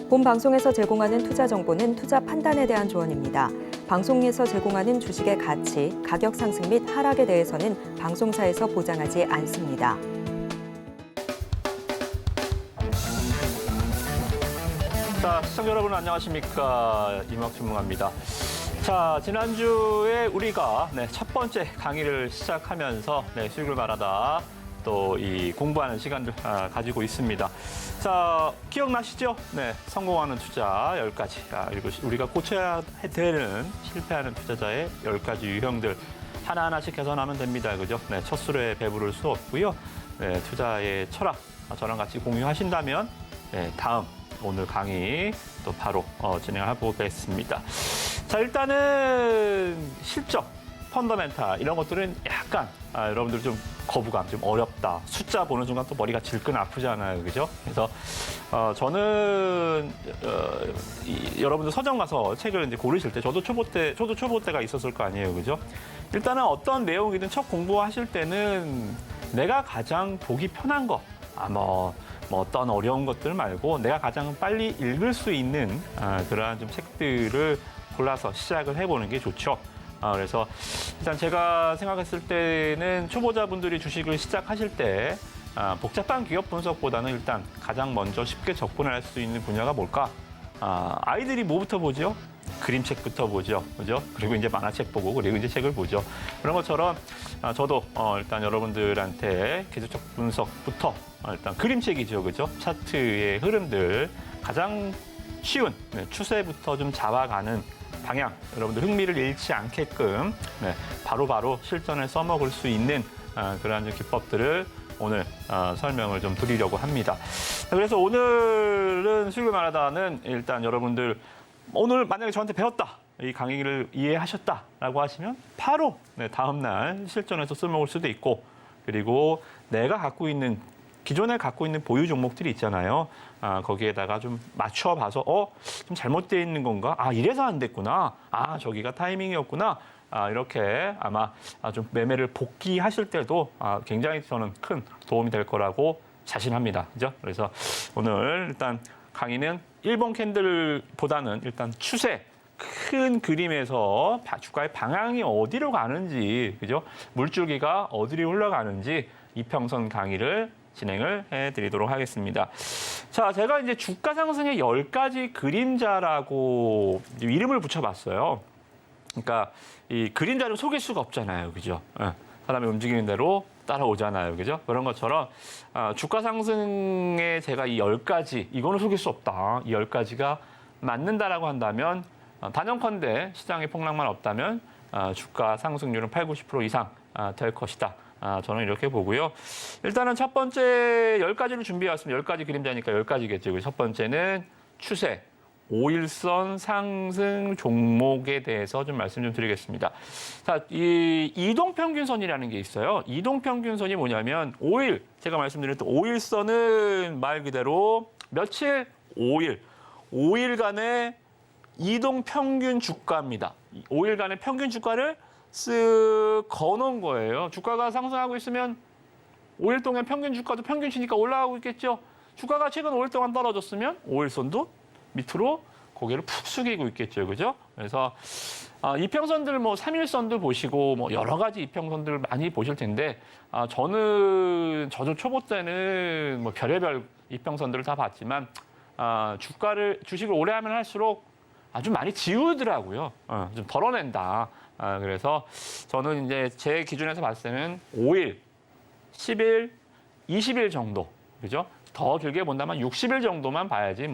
본 방송에서 제공하는 투자 정보는 투자 판단에 대한 조언입니다. 방송에서 제공하는 주식의 가치, 가격 상승 및 하락에 대해서는 방송사에서 보장하지 않습니다. 자, 시청자 여러분 안녕하십니까? 임학준무입니다. 자, 지난주에 우리가 첫 번째 강의를 시작하면서 수익을 말하다 또 이 공부하는 시간을 가지고 있습니다. 자, 기억나시죠? 성공하는 투자 10가지. 그리고 우리가 고쳐야 되는 실패하는 투자자의 10가지 유형들 하나하나씩 개선하면 됩니다. 그죠? 첫 수레에 배부를 수 없고요. 투자의 철학 저랑 같이 공유하신다면 다음 오늘 강의 또 바로 진행을 해보겠습니다. 자, 일단은 실적, 펀더멘탈 이런 것들은 약간 여러분들 좀 거부감, 좀 어렵다. 숫자 보는 순간 또 머리가 질끈 아프잖아요, 그죠? 그래서 저는 여러분들 서점 가서 책을 이제 고르실 때 저도 초보 때가 있었을 거 아니에요, 그죠? 일단은 어떤 내용이든 첫 공부하실 때는 내가 가장 보기 편한 거, 뭐 어떤 어려운 것들 말고 내가 가장 빨리 읽을 수 있는 그러한 좀 책들을 골라서 시작을 해보는 게 좋죠. 그래서 일단 제가 생각했을 때는 초보자분들이 주식을 시작하실 때 복잡한 기업 분석보다는 일단 가장 먼저 쉽게 접근할 수 있는 분야가 뭘까? 아이들이 뭐부터 보죠? 그림책부터 보죠. 그죠? 그리고 이제 만화책 보고 그리고 이제 책을 보죠. 그런 것처럼 저도 일단 여러분들한테 기술적 분석부터 일단 그림책이죠. 그죠? 차트의 흐름들 가장 쉬운 추세부터 좀 잡아가는 방향, 여러분들 흥미를 잃지 않게끔 바로바로 실전에 써먹을 수 있는 그러한 기법들을 오늘 설명을 좀 드리려고 합니다. 그래서 오늘은 수익을 말하다는 일단 여러분들 오늘 만약에 저한테 배웠다, 이 강의를 이해하셨다라고 하시면 바로 다음 날 실전에서 써먹을 수도 있고, 그리고 내가 기존에 갖고 있는 보유 종목들이 있잖아요. 거기에다가 좀 맞춰봐서 좀 잘못되어 있는 건가? 이래서 안 됐구나. 저기가 타이밍이었구나. 이렇게 아마 좀 매매를 복귀하실 때도 굉장히 저는 큰 도움이 될 거라고 자신합니다. 그죠? 그래서 오늘 일단 강의는 일본 캔들보다는 일단 추세, 큰 그림에서 주가의 방향이 어디로 가는지, 그죠? 물줄기가 어디로 흘러가는지 이평선 강의를 진행을 해드리도록 하겠습니다. 자, 제가 이제 주가 상승의 10가지 그림자라고 이름을 붙여봤어요. 그러니까 이 그림자를 속일 수가 없잖아요, 그죠? 사람이 움직이는 대로 따라오잖아요, 그죠? 그런 것처럼 주가 상승에 제가 이 10가지, 이거는 속일 수 없다. 이 10가지가 맞는다라고 한다면 단연컨대 시장의 폭락만 없다면 주가 상승률은 80, 90% 이상 될 것이다. 저는 이렇게 보고요. 일단은 첫 번째 10가지를 준비해왔습니다. 10가지 그림자니까 10가지겠죠. 첫 번째는 추세, 5일선 상승 종목에 대해서 좀 말씀 좀 드리겠습니다. 자, 이 이동평균선이라는 게 있어요. 이동평균선이 뭐냐면 5일, 제가 말씀드렸던 5일선은 말 그대로 며칠? 5일. 5일간의 이동평균 주가입니다. 5일간의 평균 주가를 쓱 거놓은 거예요. 주가가 상승하고 있으면 5일 동안 평균 주가도 평균치니까 올라가고 있겠죠. 주가가 최근 5일 동안 떨어졌으면 5일선도 밑으로 고개를 푹 숙이고 있겠죠. 그죠? 그래서 이평선들 3일선도 보시고 여러 가지 이평선들 많이 보실 텐데 저도 초보 때는 별의별 이평선들을 다 봤지만 주식을 오래 하면 할수록 아주 많이 지우더라고요. 좀 덜어낸다. 그래서 저는 이제 제 기준에서 봤을 때는 5일, 10일, 20일 정도, 그죠? 더 길게 본다면 60일 정도만 봐야지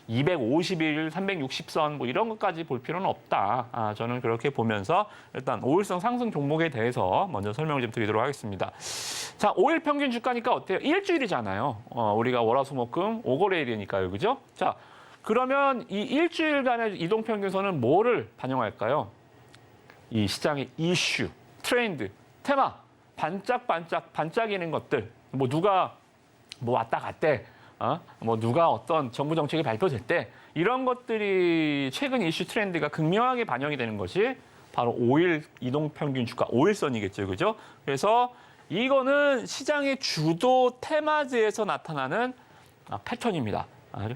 250일, 360선 이런 것까지 볼 필요는 없다. 저는 그렇게 보면서 일단 5일선 상승 종목에 대해서 먼저 설명을 좀 드리도록 하겠습니다. 자, 5일 평균 주가니까 어때요? 일주일이잖아요. 우리가 월화수목금 5거래일이니까요, 그죠? 자, 그러면 이 일주일간의 이동평균선은 뭐를 반영할까요? 이 시장의 이슈, 트렌드, 테마, 반짝반짝이는 것들. 누가 왔다 갔대. 뭐 누가 어떤 정부 정책이 발표될 때 이런 것들이 최근 이슈 트렌드가 극명하게 반영이 되는 것이 바로 5일 이동평균 주가 5일선이겠죠. 그죠? 그래서 이거는 시장의 주도 테마즈에서 나타나는 패턴입니다.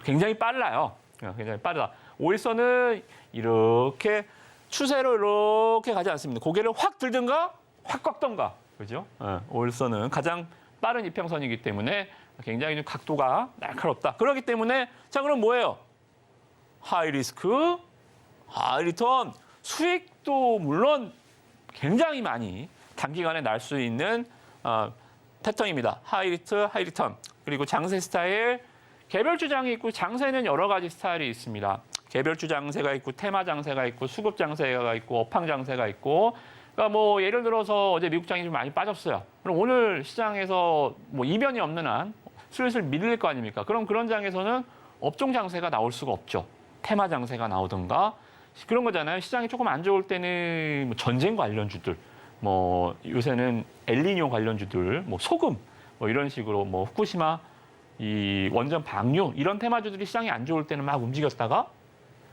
굉장히 빨라요. 굉장히 빠르다. 5일선은 이렇게 추세로 이렇게 가지 않습니다. 고개를 확 들든가 확 꺾던가. 그죠? 5일선은 가장 빠른 이평선이기 때문에 굉장히 좀 각도가 날카롭다. 그렇기 때문에 자 그럼 뭐예요? 하이 리스크, 하이 리턴, 수익도 물론 굉장히 많이 단기간에 날 수 있는 패턴입니다. 하이 리트, 하이 리턴. 그리고 장세 스타일, 개별주 장이 있고 장세는 여러 가지 스타일이 있습니다. 개별주 장세가 있고 테마 장세가 있고 수급 장세가 있고 업황 장세가 있고 그러니까 뭐 예를 들어서 어제 미국 장이 좀 많이 빠졌어요. 그럼 오늘 시장에서 뭐 이변이 없는 한 슬슬 밀릴 거 아닙니까? 그럼 그런 장에서는 업종 장세가 나올 수가 없죠. 테마 장세가 나오든가 그런 거잖아요. 시장이 조금 안 좋을 때는 뭐 전쟁 관련주들, 뭐 요새는 엘니뇨 관련주들, 뭐 소금, 뭐 이런 식으로 뭐 후쿠시마 이 원전 방류 이런 테마주들이 시장이 안 좋을 때는 막 움직였다가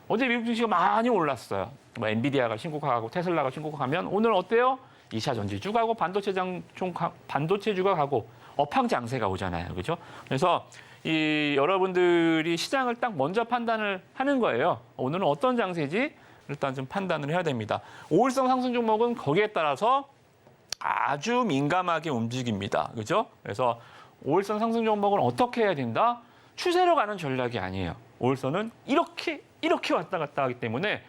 어제 미국 증시가 많이 올랐어요. 뭐 엔비디아가 신고가고 테슬라가 신고가면 오늘 어때요? 2차 전지주 가고 반도체주가 가고 업황 장세가 오잖아요. 그렇죠? 그래서 이 여러분들이 시장을 딱 먼저 판단을 하는 거예요. 오늘은 어떤 장세지? 일단 좀 판단을 해야 됩니다. 5일선 상승 종목은 거기에 따라서 아주 민감하게 움직입니다. 그렇죠? 그래서 5일선 상승 종목은 어떻게 해야 된다? 추세로 가는 전략이 아니에요. 5일선은 이렇게 왔다 갔다 하기 때문에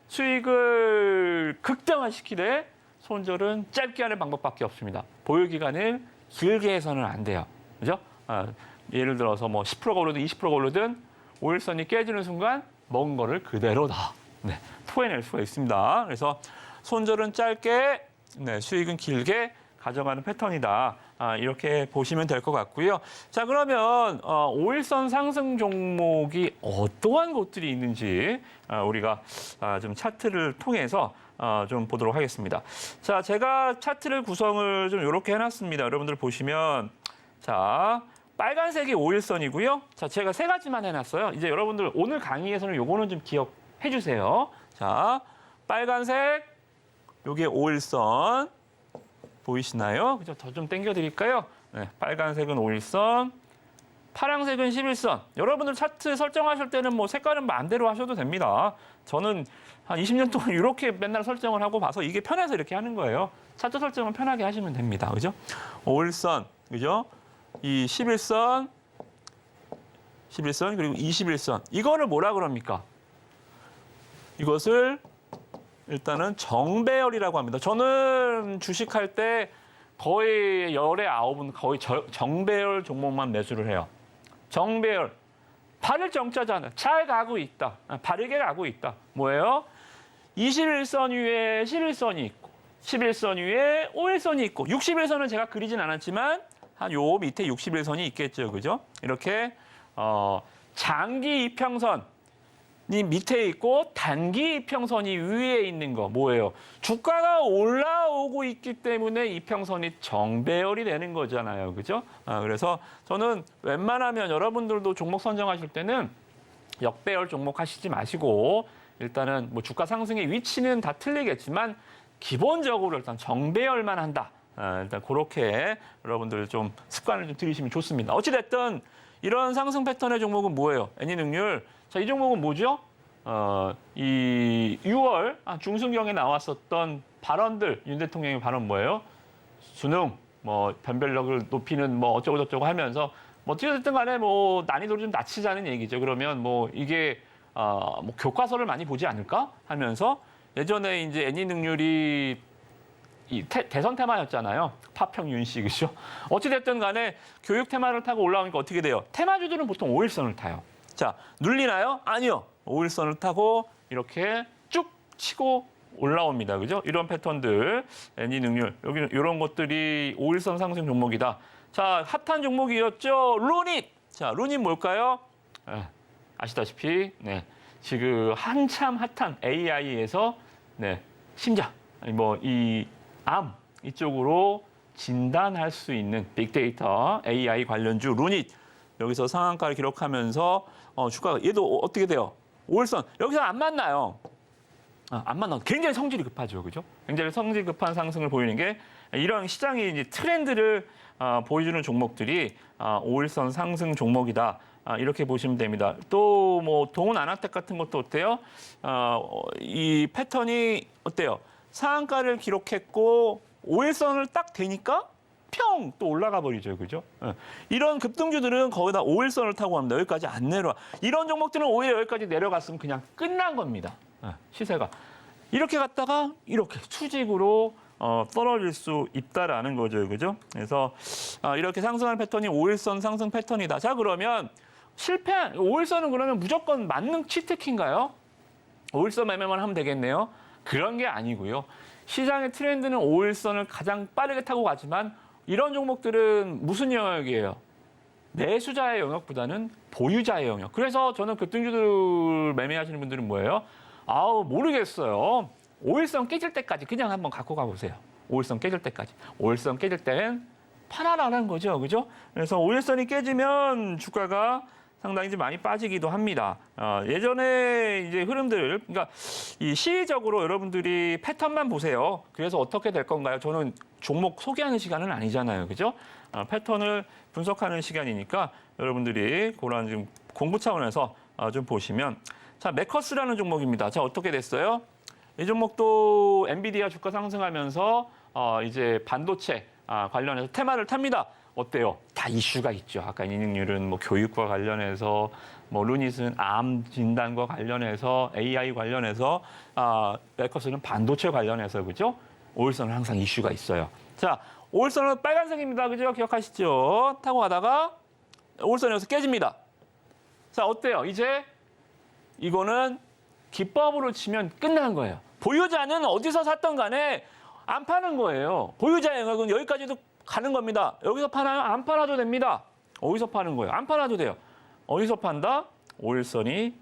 수익을 극대화시키되 손절은 짧게 하는 방법밖에 없습니다. 보유 기간을 길게 해서는 안 돼요. 그죠? 예를 들어서 뭐 10%가 오르든 20%가 오르든 5일선이 깨지는 순간 먹은 거를 그대로 다 토해낼 수가 있습니다. 그래서 손절은 짧게, 수익은 길게 가져가는 패턴이다. 이렇게 보시면 될 것 같고요. 자, 그러면 5일선 상승 종목이 어떠한 것들이 있는지 우리가 좀 차트를 통해서 좀 보도록 하겠습니다. 자, 제가 차트를 구성을 좀 이렇게 해놨습니다. 여러분들 보시면 자, 빨간색이 5일선이고요. 자, 제가 세 가지만 해놨어요. 이제 여러분들 오늘 강의에서는 요거는 좀 기억해 주세요. 자, 빨간색, 요게 5일선. 보이시나요? 그죠? 더 좀 당겨드릴까요? 네, 빨간색은 5일선, 파란색은 11선. 여러분들 차트 설정하실 때는 뭐 색깔은 마음대로 하셔도 됩니다. 저는 한 20년 동안 이렇게 맨날 설정을 하고 봐서 이게 편해서 이렇게 하는 거예요. 차트 설정은 편하게 하시면 됩니다. 그죠? 5일선, 그죠? 이 11선, 그리고 21선. 이거를 뭐라 그럽니까? 이것을 일단은 정배열이라고 합니다. 저는 주식할 때 거의 열의 9은 거의 정배열 종목만 매수를 해요. 정배열. 바를 정자잖아요. 잘 가고 있다. 바르게 가고 있다. 뭐예요? 21선 위에 11선이 있고 11선 위에 5일선이 있고 61선은 제가 그리진 않았지만 한 요 밑에 61선이 있겠죠. 그죠? 이렇게 장기 이평선 이 밑에 있고 단기 이평선이 위에 있는 거 뭐예요? 주가가 올라오고 있기 때문에 이평선이 정배열이 되는 거잖아요. 그죠? 그래서 저는 웬만하면 여러분들도 종목 선정하실 때는 역배열 종목 하시지 마시고 일단은 뭐 주가 상승의 위치는 다 틀리겠지만 기본적으로 일단 정배열만 한다. 일단 그렇게 여러분들 좀 습관을 좀 들이시면 좋습니다. 어찌됐든 이런 상승 패턴의 종목은 뭐예요? 애니능률. 자, 이 종목은 뭐죠? 이 6월 중순경에 나왔었던 발언들, 윤 대통령의 발언 뭐예요? 수능, 뭐 변별력을 높이는 뭐 어쩌고 저쩌고 하면서 뭐 어찌됐든 간에 뭐 난이도를 좀 낮추자는 얘기죠. 그러면 뭐 이게 뭐 교과서를 많이 보지 않을까 하면서 예전에 이제 애니능률이 이 대선 테마였잖아요. 파평 윤씨, 그죠? 어찌됐든 간에 교육 테마를 타고 올라오니까 어떻게 돼요? 테마주들은 보통 5일선을 타요. 자, 눌리나요? 아니요. 5일선을 타고 이렇게 쭉 치고 올라옵니다. 그죠? 이런 패턴들, 애니능률, 여기 이런 것들이 5일선 상승 종목이다. 자, 핫한 종목이었죠. 루닛. 자, 루닛 뭘까요? 아시다시피, 지금 한참 핫한 AI에서, 심장, 뭐, 암 이쪽으로 진단할 수 있는 빅데이터 AI 관련주 루닛. 여기서 상한가를 기록하면서 주가가 얘도 어떻게 돼요? 5일선 여기서 안 만나요. 안 만나. 굉장히 성질이 급하죠, 그죠? 굉장히 성질 급한 상승을 보이는 게 이런 시장의 이제 트렌드를 보여주는 종목들이 5일선 상승 종목이다. 이렇게 보시면 됩니다. 또 뭐 동은 아나텍 같은 것도 어때요? 이 패턴이 어때요? 상한가를 기록했고 5일선을 딱 대니까 평 또 올라가 버리죠, 그죠? 이런 급등주들은 거의 다 5일선을 타고 갑니다. 여기까지 안 내려와. 이런 종목들은 오히려 여기까지 내려갔으면 그냥 끝난 겁니다. 시세가 이렇게 갔다가 이렇게 수직으로 떨어질 수 있다라는 거죠, 그죠? 그래서 이렇게 상승하는 패턴이 5일선 상승 패턴이다. 자, 그러면 실패한 5일선은 그러면 무조건 만능 치트키인가요? 5일선 매매만 하면 되겠네요. 그런 게 아니고요. 시장의 트렌드는 5일선을 가장 빠르게 타고 가지만 이런 종목들은 무슨 영역이에요? 매수자의 영역보다는 보유자의 영역. 그래서 저는 급등주들 매매하시는 분들은 뭐예요? 모르겠어요. 5일선 깨질 때까지 그냥 한번 갖고 가보세요. 5일선 깨질 때까지. 5일선 깨질 땐 팔아라는 거죠, 그죠? 그래서 5일선이 깨지면 주가가 상당히 좀 많이 빠지기도 합니다. 예전에 이제 흐름들, 그러니까 이 시의적으로 여러분들이 패턴만 보세요. 그래서 어떻게 될 건가요? 저는 종목 소개하는 시간은 아니잖아요, 그죠? 패턴을 분석하는 시간이니까 여러분들이 그런 좀 공부 차원에서 좀 보시면, 자, 메커스라는 종목입니다. 자, 어떻게 됐어요? 이 종목도 엔비디아 주가 상승하면서 이제 반도체 관련해서 테마를 탑니다. 어때요? 다 이슈가 있죠. 아까 이익률은 뭐 교육과 관련해서, 뭐 루닛은 암 진단과 관련해서, AI 관련해서, 메커스는 반도체 관련해서, 그죠? 5일선은 항상 이슈가 있어요. 자, 5일선은 빨간색입니다. 그죠? 기억하시죠? 타고 가다가 5일선이 여기서 깨집니다. 자, 어때요? 이제 이거는 기법으로 치면 끝나는 거예요. 보유자는 어디서 샀던 간에 안 파는 거예요. 보유자의 영역은 여기까지도 가는 겁니다. 여기서 파나요? 안 팔아도 됩니다. 어디서 파는 거예요? 안 팔아도 돼요. 어디서 판다? 5일선이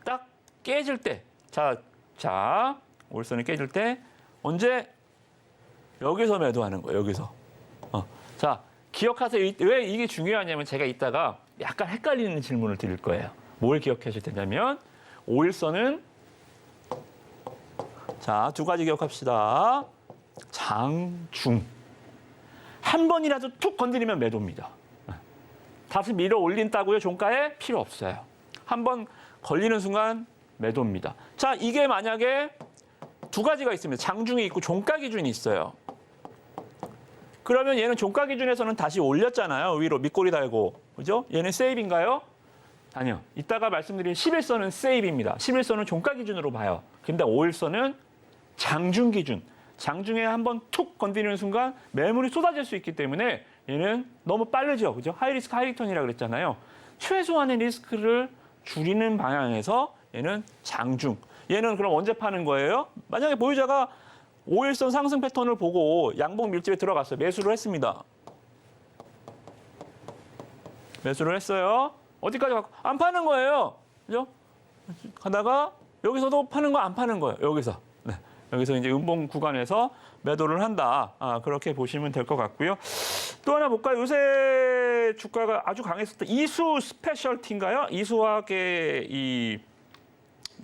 딱 깨질 때. 자, 5일선이 깨질 때 언제? 여기서 매도하는 거예요. 여기서. 자, 기억하세요. 왜 이게 중요하냐면 제가 이따가 약간 헷갈리는 질문을 드릴 거예요. 뭘 기억하셔야 되냐면 5일선은 자, 두 가지 기억합시다. 장중. 한 번이라도 툭 건드리면 매도입니다. 다시 밀어 올린다고요? 종가에? 필요 없어요. 한 번 걸리는 순간 매도입니다. 자, 이게 만약에 두 가지가 있습니다. 장중이 있고 종가 기준이 있어요. 그러면 얘는 종가 기준에서는 다시 올렸잖아요. 위로 밑꼬리 달고. 그죠? 얘는 세입인가요? 아니요. 이따가 말씀드린 11선은 세입입니다. 11선은 종가 기준으로 봐요. 근데 5일선은 장중 기준. 장중에 한번 툭 건드리는 순간 매물이 쏟아질 수 있기 때문에 얘는 너무 빠르죠. 그죠? 하이리스크 하이리턴이라고 그랬잖아요. 최소한의 리스크를 줄이는 방향에서 얘는 장중. 얘는 그럼 언제 파는 거예요? 만약에 보유자가 5일선 상승 패턴을 보고 양봉 밀집에 들어갔어요. 매수를 했습니다. 매수를 했어요. 어디까지 갔고? 안 파는 거예요. 그죠? 가다가 여기서도 파는 거 안 파는 거예요. 여기서. 네. 여기서 이제 음봉 구간에서 매도를 한다. 그렇게 보시면 될 것 같고요. 또 하나 볼까요? 요새 주가가 아주 강했을 때 이수 스페셜티인가요? 이수화학의 이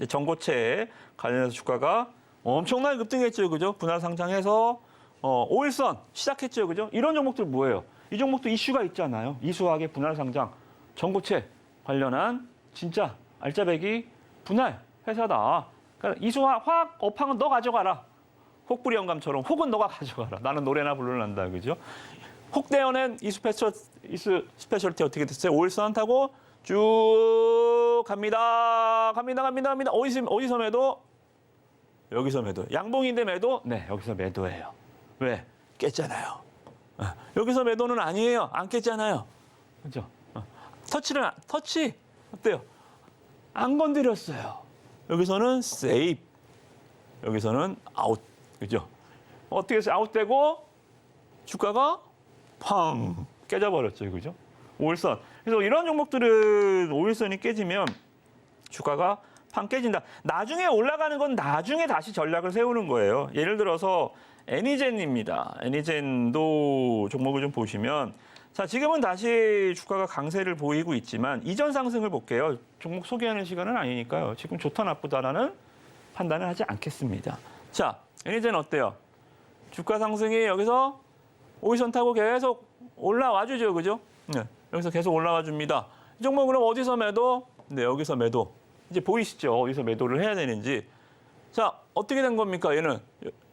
전고체 관련해서 주가가 엄청나게 급등했죠. 그죠? 분할 상장해서 5일선 시작했죠. 그죠? 이런 종목들 뭐예요? 이 종목도 이슈가 있잖아요. 이수화학의 분할 상장, 전고체 관련한 진짜 알짜배기 분할 회사다. 그러니까 이수화학 업황은 너 가져가라. 혹부리 영감처럼 혹은 너가 가져가라. 나는 노래나 부르란다. 그죠? 혹대연엔 이수 스페셜티 어떻게 됐어요? 5일선 타고 쭉 갑니다. 어디서 매도? 여기서 매도. 양봉인데 매도? 네, 여기서 매도예요. 왜? 깼잖아요. 여기서 매도는 아니에요. 안 깼잖아요. 그죠? 터치 어때요? 안 건드렸어요. 여기서는 세이프. 여기서는 아웃. 그죠? 어떻게 해서 아웃되고 주가가 팡 깨져버렸죠. 그죠? 5일선. 그래서 이런 종목들은 5일선이 깨지면 주가가 팡 깨진다. 나중에 올라가는 건 나중에 다시 전략을 세우는 거예요. 예를 들어서 애니젠입니다. 애니젠도 종목을 좀 보시면 자, 지금은 다시 주가가 강세를 보이고 있지만 이전 상승을 볼게요. 종목 소개하는 시간은 아니니까요. 지금 좋다 나쁘다라는 판단을 하지 않겠습니다. 자, 이제는 어때요? 주가 상승이 여기서 5일선 타고 계속 올라와 주죠. 그죠? 네, 여기서 계속 올라와 줍니다. 이 종목 그럼 어디서 매도? 네, 여기서 매도. 이제 보이시죠? 어디서 매도를 해야 되는지. 자, 어떻게 된 겁니까? 얘는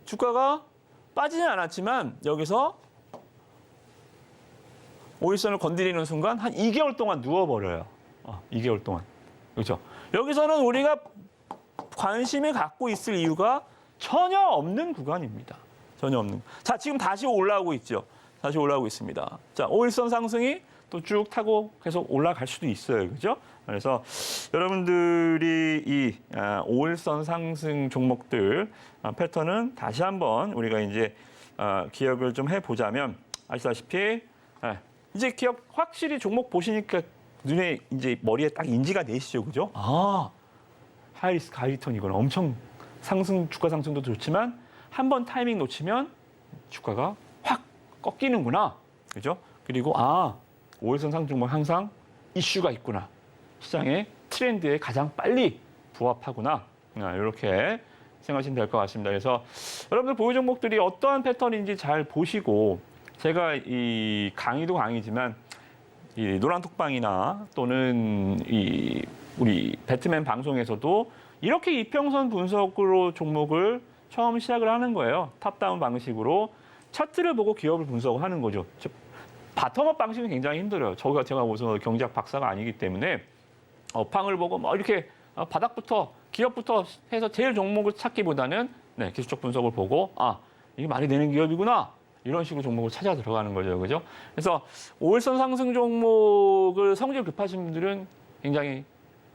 주가가 빠지진 않았지만 여기서 5일선을 건드리는 순간 한 2개월 동안 누워버려요. 2개월 동안. 그렇죠? 여기서는 우리가 관심을 갖고 있을 이유가 전혀 없는 구간입니다. 전혀 없는. 자, 지금 다시 올라오고 있죠. 다시 올라오고 있습니다. 자, 5일선 상승이 또 쭉 타고 계속 올라갈 수도 있어요. 그죠? 그래서 여러분들이 이 5일선 상승 종목들 패턴은 다시 한번 우리가 이제 기억을 좀 해보자면 아시다시피 이제 기억 확실히 종목 보시니까 눈에 이제 머리에 딱 인지가 되시죠. 그죠? 하이리스크 하이리턴이거나 엄청 주가 상승도 좋지만 한번 타이밍 놓치면 주가가 확 꺾이는구나. 그죠? 그리고 5일선 상승 종목 항상 이슈가 있구나. 시장의 트렌드에 가장 빨리 부합하구나. 이렇게 생각하시면 될 것 같습니다. 그래서 여러분들 보유 종목들이 어떠한 패턴인지 잘 보시고 제가 이 강의도 강의지만 이 노란톡방이나 또는 이 우리 배트맨 방송에서도 이렇게 이평선 분석으로 종목을 처음 시작을 하는 거예요. 탑다운 방식으로 차트를 보고 기업을 분석하는 거죠. 바텀업 방식은 굉장히 힘들어요. 제가 무슨 경제학 박사가 아니기 때문에 업황을 보고 뭐 이렇게 바닥부터 기업부터 해서 제일 종목을 찾기보다는 기술적 분석을 보고 이게 말이 되는 기업이구나. 이런 식으로 종목을 찾아 들어가는 거죠. 그죠? 그래서 5일선 상승 종목을 성질 급하신 분들은 굉장히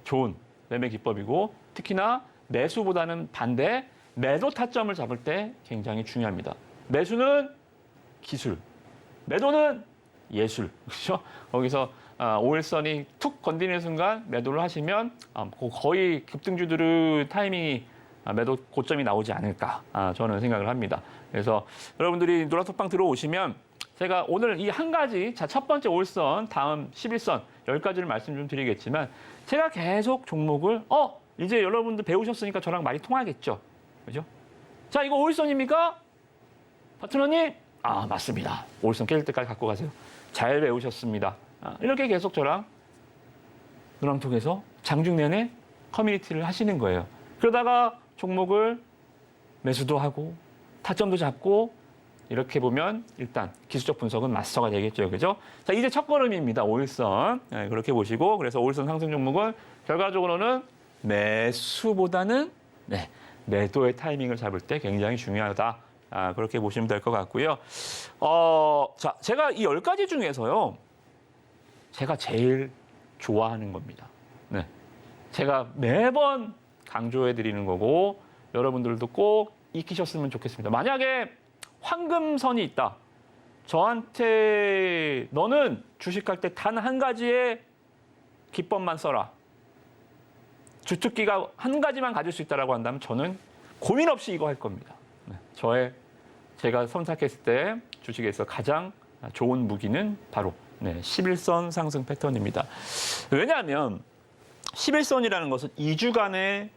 좋은 매매 기법이고 특히나 매수보다는 반대 매도 타점을 잡을 때 굉장히 중요합니다. 매수는 기술, 매도는 예술. 그렇죠? 거기서 5일선이 툭 건드리는 순간 매도를 하시면 거의 급등주들의 타이밍이 매도 고점이 나오지 않을까 저는 생각을 합니다. 그래서 여러분들이 노란톡방 들어오시면 제가 오늘 이 한 가지, 자, 첫 번째 5일선, 다음 11선, 10가지를 말씀 좀 드리겠지만 제가 계속 종목을 이제 여러분들 배우셨으니까 저랑 말이 통하겠죠. 그죠? 자, 이거 5일선입니까? 파트너님? 맞습니다. 5일선 깨질 때까지 갖고 가세요. 잘 배우셨습니다. 이렇게 계속 저랑 노란톡에서 장중 내내 커뮤니티를 하시는 거예요. 그러다가 종목을 매수도 하고 타점도 잡고 이렇게 보면 일단 기술적 분석은 마스터가 되겠죠. 그죠? 자, 이제 첫 걸음입니다. 5일선. 그렇게 보시고 그래서 5일선 상승 종목은 결과적으로는 매수보다는 매도의 타이밍을 잡을 때 굉장히 중요하다. 그렇게 보시면 될 것 같고요. 자, 제가 이 10가지 중에서요. 제가 제일 좋아하는 겁니다. 제가 매번 강조해 드리는 거고 여러분들도 꼭 익히셨으면 좋겠습니다. 만약에 황금선이 있다. 저한테 너는 주식할 때 단 한 가지의 기법만 써라. 주특기가 한 가지만 가질 수 있다라고 한다면 저는 고민 없이 이거 할 겁니다. 제가 선택했을 때 주식에서 가장 좋은 무기는 바로 11선 상승 패턴입니다. 왜냐하면 11선이라는 것은 2주간의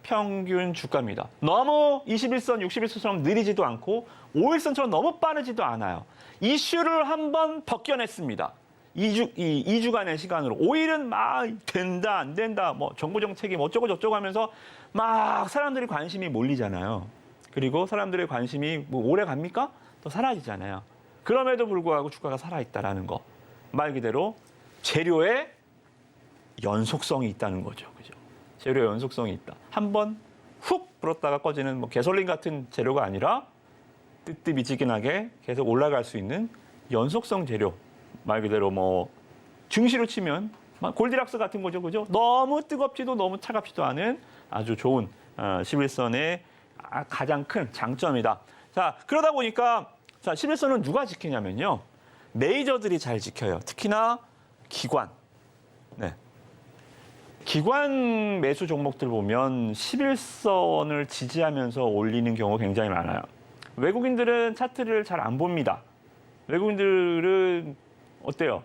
평균 주가입니다. 너무 21선, 61선처럼 느리지도 않고 5일선처럼 너무 빠르지도 않아요. 이슈를 한번 벗겨냈습니다. 2주간의 시간으로. 5일은 막 된다, 안 된다, 뭐 정부 정책이 뭐 어쩌고 저쩌고 하면서 막 사람들이 관심이 몰리잖아요. 그리고 사람들의 관심이 뭐 오래 갑니까? 또 사라지잖아요. 그럼에도 불구하고 주가가 살아있다라는 거. 말 그대로 재료의 연속성이 있다는 거죠. 그죠? 재료의 연속성이 있다. 한번 훅 불었다가 꺼지는 뭐 개솔린 같은 재료가 아니라 뜨뜻미지근하게 계속 올라갈 수 있는 연속성 재료. 말 그대로 뭐 증시로 치면 골디락스 같은 거죠. 그죠? 너무 뜨겁지도 너무 차갑지도 않은 아주 좋은 11선의 가장 큰 장점이다. 자, 그러다 보니까 11선은 누가 지키냐면요. 메이저들이 잘 지켜요. 특히나 기관. 기관 매수 종목들 보면 11선을 지지하면서 올리는 경우가 굉장히 많아요. 외국인들은 차트를 잘 안 봅니다. 외국인들은 어때요?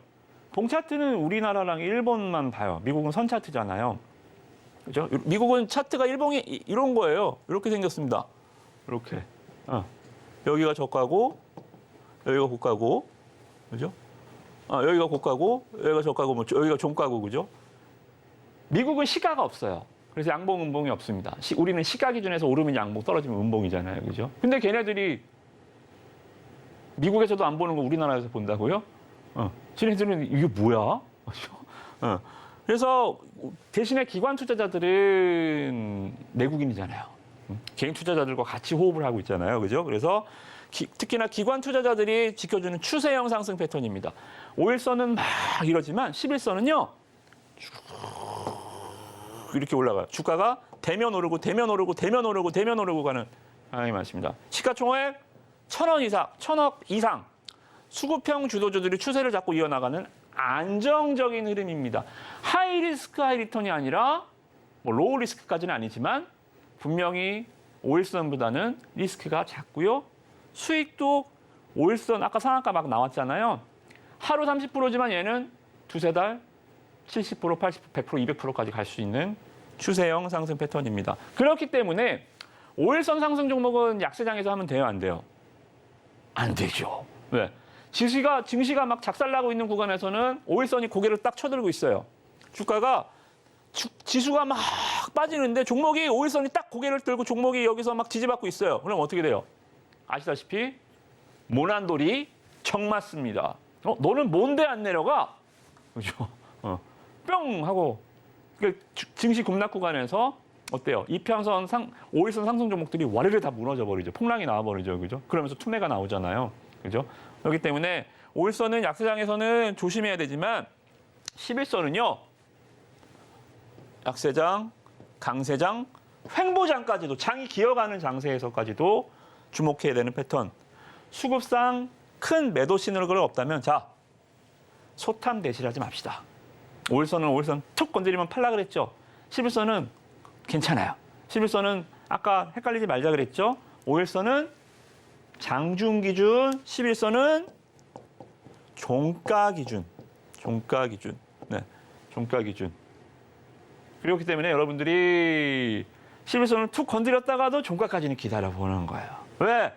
봉 차트는 우리나라랑 일본만 봐요. 미국은 선 차트잖아요. 그죠? 미국은 차트가 일본이 이런 거예요. 이렇게 생겼습니다. 이렇게. 여기가 저가고, 여기가 고가고, 그죠? 여기가 고가고, 여기가 저가고, 뭐 여기가 종가고, 그죠? 미국은 시가가 없어요. 그래서 양봉, 음봉이 없습니다. 우리는 시가 기준에서 오르면 양봉, 떨어지면 음봉이잖아요, 그죠? 근데 걔네들이 미국에서도 안 보는 거 우리나라에서 본다고요? 쟤네들은 이게 뭐야? 그래서 대신에 기관 투자자들은 내국인이잖아요. 개인 투자자들과 같이 호흡을 하고 있잖아요. 그죠? 그래서 특히나 기관 투자자들이 지켜주는 추세형 상승 패턴입니다. 5일선은 막 이러지만 11선은요. 이렇게 올라가요. 주가가 대면 오르고 대면 오르고 대면 오르고 대면 오르고 가는 상황이 많습니다. 시가총액 1,000원 이상, 1,000억 이상 수급형 주도주들이 추세를 잡고 이어나가는 안정적인 흐름입니다. 하이 리스크 하이 리턴이 아니라 뭐 로우 리스크까지는 아니지만 분명히 5일선보다는 리스크가 작고요. 수익도 5일선 아까 상한가 막 나왔잖아요. 하루 30%지만 얘는 두세 달 70%, 80%, 100%, 200%까지 갈 수 있는 추세형 상승 패턴입니다. 그렇기 때문에 5일선 상승 종목은 약세장에서 하면 돼요, 안 돼요? 안 되죠. 왜? 증시가 막 작살나고 있는 구간에서는 5일선이 고개를 딱 쳐들고 있어요. 주가가 지수가 막 빠지는데 종목이 5일선이 딱 고개를 들고 종목이 여기서 막 지지받고 있어요. 그럼 어떻게 돼요? 아시다시피 모난돌이 정 맞습니다. 너는 뭔데 안 내려가? 그죠? 뿅 하고 증시 급락 구간에서 어때요? 이평선 5일선 상승 종목들이 와르르 다 무너져 버리죠. 폭락이 나와 버리죠. 그죠? 그러면서 투매가 나오잖아요. 그죠? 그렇기 때문에 5일선은 약세장에서는 조심해야 되지만 11선은요. 약세장, 강세장, 횡보장까지도 장이 기어가는 장세에서까지도 주목해야 되는 패턴. 수급상 큰 매도 시그널이 없다면 자, 소탐 대실하지 맙시다. 5일선은 5일선 툭 건드리면 팔라 그랬죠. 11선은 괜찮아요. 11선은 아까 헷갈리지 말자 그랬죠. 5일선은 장중 기준, 11선은 종가 기준. 종가 기준. 네. 종가 기준. 그렇기 때문에 여러분들이 11선을 툭 건드렸다가도 종가까지는 기다려보는 거예요. 왜?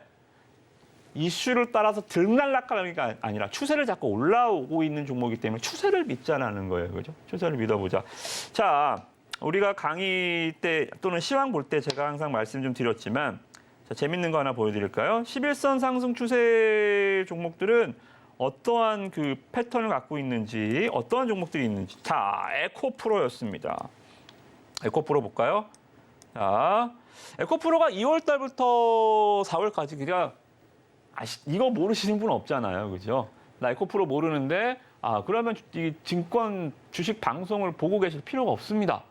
이슈를 따라서 들락날락하는 게 아니라 추세를 잡고 올라오고 있는 종목이기 때문에 추세를 믿자라는 거예요. 그죠? 추세를 믿어보자. 자, 우리가 강의 때 또는 시황 볼 때 제가 항상 말씀 좀 드렸지만 자, 재밌는 거 하나 보여드릴까요? 11선 상승 추세 종목들은 어떠한 그 패턴을 갖고 있는지, 어떠한 종목들이 있는지. 자, 에코프로였습니다. 에코프로 볼까요? 자, 에코프로가 2월 달부터 4월까지 그냥 이거 모르시는 분 없잖아요. 그죠? 나 에코프로 모르는데 그러면 이 증권 주식 방송을 보고 계실 필요가 없습니다.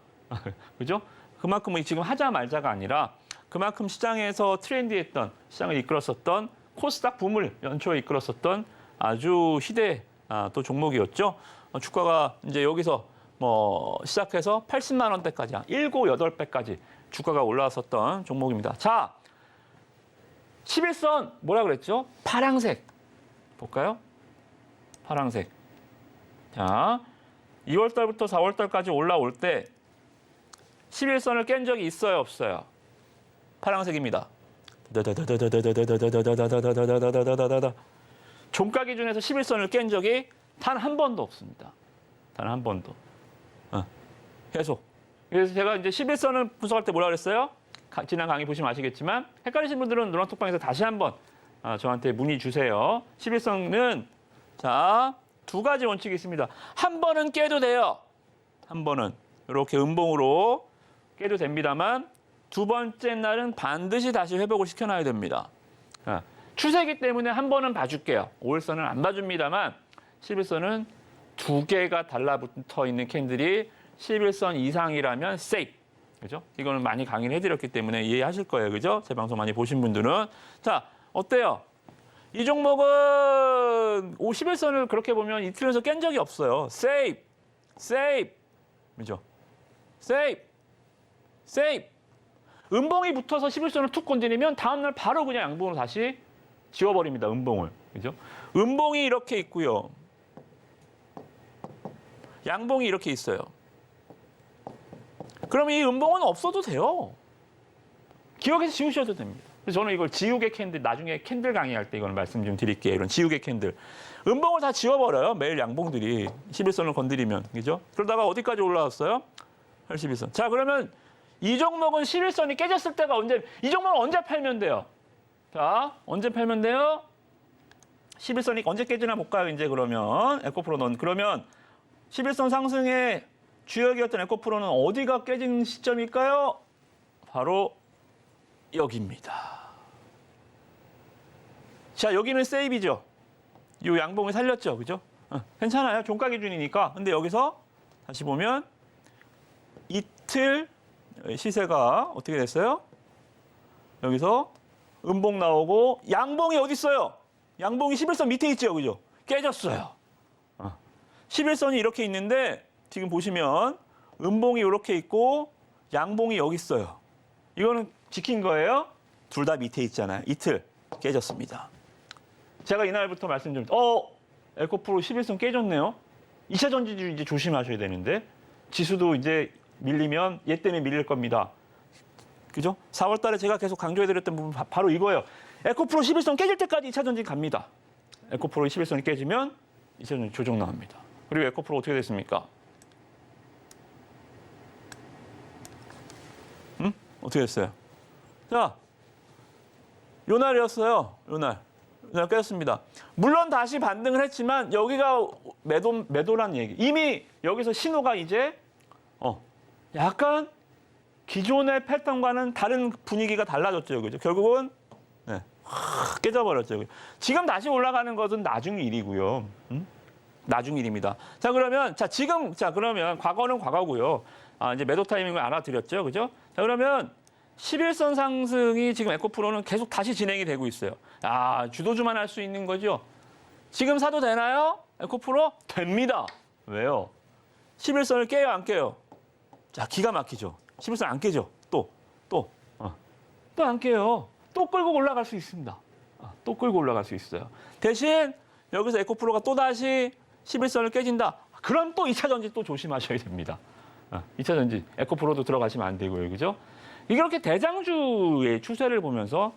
그죠? 그만큼 지금 하자 말자가 아니라 그만큼 시장에서 트렌디했던 시장을 이끌었었던 코스닥 붐을 연초에 이끌었었던 아주 희대 또 종목이었죠. 주가가 이제 여기서 뭐 시작해서 80만 원대까지 7, 8배까지 주가가 올라왔었던 종목입니다. 자, 11선 뭐라 그랬죠? 파랑색. 볼까요? 파랑색. 자, 2월 달부터 4월 달까지 올라올 때 11선을 깬 적이 있어요, 없어요? 파랑색입니다. 종가 기준에서 11선을 깬 적이 단 한 번도 없습니다. 단 한 번도. 계속. 그래서 제가 이제 11선을 분석할 때 뭐라 그랬어요? 지난 강의 보시면 아시겠지만 헷갈리신 분들은 노란톡방에서 다시 한번 저한테 문의 주세요. 11선은 자, 두 가지 원칙이 있습니다. 한 번은 깨도 돼요. 한 번은 이렇게 음봉으로 깨도 됩니다만 두 번째 날은 반드시 다시 회복을 시켜놔야 됩니다. 추세기 때문에 한 번은 봐줄게요. 5일선은 안 봐줍니다만 11선은 두 개가 달라붙어 있는 캔들이 11선 이상이라면 세이프. 그죠? 이거는 많이 강의를 해드렸기 때문에 이해하실 거예요. 그죠? 제 방송 많이 보신 분들은. 자, 어때요? 이 종목은 51선을 그렇게 보면 이틀에서 깬 적이 없어요. 세이프, 세이프. 그죠? 세이프, 세이프. 음봉이 붙어서 11선을 툭 건드리면 다음날 바로 그냥 양봉으로 다시 지워버립니다. 음봉을. 그죠? 음봉이 이렇게 있고요. 양봉이 이렇게 있어요. 그럼 이 음봉은 없어도 돼요. 기억해서 지우셔도 됩니다. 그래서 저는 이걸 지우개 캔들, 나중에 캔들 강의할 때 이걸 말씀 좀 드릴게요. 이런 지우개 캔들. 음봉을 다 지워버려요. 매일 양봉들이. 11선을 건드리면. 그죠? 그러다가 어디까지 올라왔어요? 81선. 자, 그러면 이 종목은 11선이 깨졌을 때가 언제, 이 종목은 언제 팔면 돼요? 자, 언제 팔면 돼요? 11선이 언제 깨지나 볼까요? 이제 그러면 에코프로는. 그러면 11선 상승의 주역이었던 에코프로는 어디가 깨진 시점일까요? 바로 여기입니다. 자, 여기는 세이비죠. 이 양봉을 살렸죠. 그죠? 괜찮아요. 종가 기준이니까. 근데 여기서 다시 보면 이틀 시세가 어떻게 됐어요? 여기서 음봉 나오고 양봉이 어디 있어요? 양봉이 11선 밑에 있죠. 그죠? 깨졌어요. 11선이 이렇게 있는데 지금 보시면 음봉이 이렇게 있고 양봉이 여기 있어요. 이거는 지킨 거예요? 둘 다 밑에 있잖아요. 이틀 깨졌습니다. 제가 이날부터 말씀드립니다. 에코프로 11선 깨졌네요. 2차 전지주 이제 조심하셔야 되는데 지수도 이제 밀리면 얘 때문에 밀릴 겁니다. 그죠? 4월 달에 제가 계속 강조해드렸던 부분 바로 이거예요. 에코프로 11선 깨질 때까지 2차 전지 갑니다. 에코프로 11선이 깨지면 2차 전지 조정 나옵니다. 그리고 에코프로 어떻게 됐습니까? 어떻게 됐어요? 자, 요 날이었어요. 요 날 깨졌습니다. 물론 다시 반등을 했지만 여기가 매도란 얘기. 이미 여기서 신호가 이제 약간 기존의 패턴과는 다른 분위기가 달라졌죠. 그죠? 결국은 깨져버렸죠. 지금 다시 올라가는 것은 나중 일이고요. 나중 일입니다. 자, 그러면 그러면 과거는 과거고요. 이제 매도 타이밍을 알아드렸죠. 그죠? 자, 그러면 11선 상승이 지금 에코프로는 계속 다시 진행이 되고 있어요. 주도주만 할 수 있는 거죠. 지금 사도 되나요? 에코프로? 됩니다. 왜요? 11선을 깨요, 안 깨요? 자, 기가 막히죠. 11선 안 깨죠. 또 안 깨요. 또 끌고 올라갈 수 있습니다. 또 끌고 올라갈 수 있어요. 대신 여기서 에코프로가 또 다시 11선을 깨진다. 그럼 또 2차 전지 또 조심하셔야 됩니다. 2차 전지 에코프로도 들어가시면 안 되고요. 그죠? 이렇게 대장주의 추세를 보면서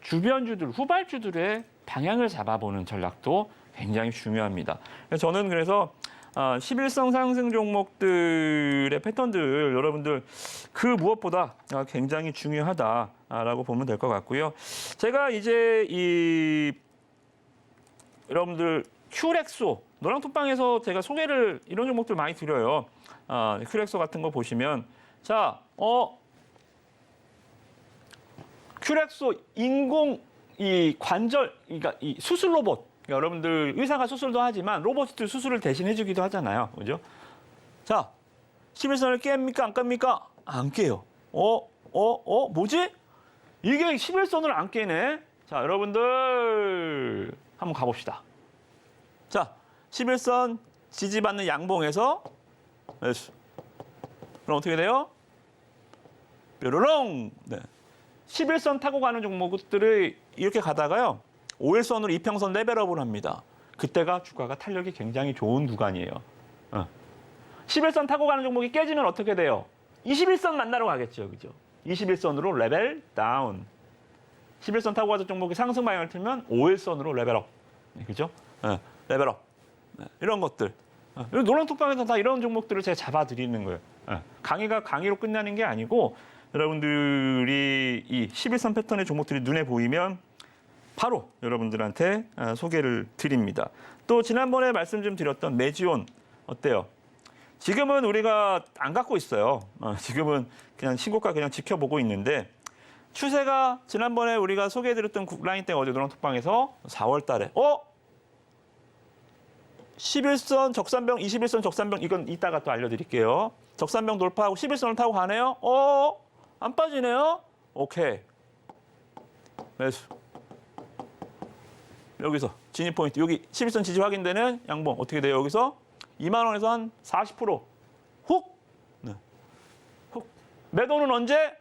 주변주들, 후발주들의 방향을 잡아보는 전략도 굉장히 중요합니다. 저는 그래서 11선 상승 종목들의 패턴들 여러분들 그 무엇보다 굉장히 중요하다라고 보면 될 것 같고요. 제가 이제 여러분들 큐렉소 노랑톡방에서 제가 소개를 이런 종목들 많이 드려요. 큐렉소 같은 거 보시면 큐렉소 인공 이 관절 그러니까 이 수술 로봇 그러니까 여러분들 의사가 수술도 하지만 로봇들 수술을 대신 해주기도 하잖아요. 그죠? 자, 11선을 깹니까? 안 깹니까? 안 깨요. 뭐지? 이게 11선을 안 깨네. 자, 여러분들 한번 가봅시다. 자, 11선 지지받는 양봉에서 그럼 어떻게 돼요? 뾰로롱. 11선 타고 가는 종목들을 이렇게 가다가요. 5일선으로 이평선 레벨업을 합니다. 그때가 주가가 탄력이 굉장히 좋은 구간이에요. 11선 타고 가는 종목이 깨지면 어떻게 돼요? 21선 만나러 가겠죠. 그죠? 21선으로 레벨 다운. 11선 타고 가던 종목이 상승 방향을 틀면 5일선으로 레벨업. 그죠? 레벨업. 이런 것들. 노란톡방에서 다 이런 종목들을 제가 잡아드리는 거예요. 강의가 강의로 끝나는 게 아니고 여러분들이 이 11선 패턴의 종목들이 눈에 보이면 바로 여러분들한테 소개를 드립니다. 또 지난번에 말씀 좀 드렸던 메지온 어때요? 지금은 우리가 안 갖고 있어요. 지금은 그냥 신고가 그냥 지켜보고 있는데 추세가 지난번에 우리가 소개해드렸던 라인 때 어제 노란톡방에서 4월 달에 11선 적산병, 21선 적산병 이건 이따가 또 알려드릴게요. 적산병 돌파하고 11선을 타고 가네요. 안 빠지네요. 오케이. 매수. 여기서 진입 포인트. 여기 11선 지지 확인되는 양봉. 어떻게 돼요? 여기서 2만 원에서 한 40% 훅. 훅. 매도는 언제?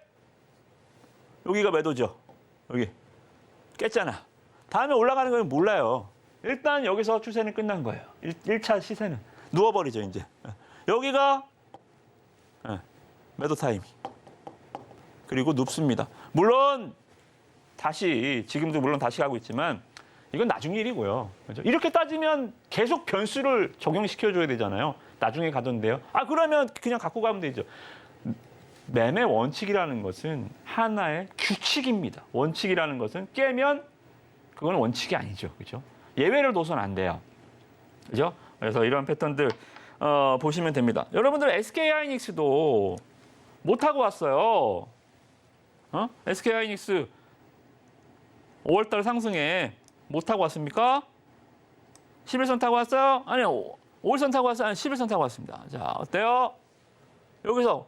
여기가 매도죠. 여기. 깼잖아. 다음에 올라가는 건 몰라요. 일단 여기서 추세는 끝난 거예요. 1차 시세는. 누워버리죠, 이제. 여기가 매도 타이밍. 그리고 눕습니다. 물론 지금도 물론 다시 가고 있지만 이건 나중 일이고요. 그렇죠? 이렇게 따지면 계속 변수를 적용시켜줘야 되잖아요. 나중에 가던데요. 그러면 그냥 갖고 가면 되죠. 매매 원칙이라는 것은 하나의 규칙입니다. 원칙이라는 것은 깨면 그건 원칙이 아니죠. 그죠? 예외를 둬서는 안 돼요. 그죠? 그래서 이런 패턴들 보시면 됩니다. 여러분들 SK 하이닉스도 못 타고 왔어요. SK 하이닉스 5월달 상승에 못 타고 왔습니까? 11선 타고 왔어요? 아니요. 5일선 타고 왔어요? 아니, 11선 타고 왔습니다. 자, 어때요? 여기서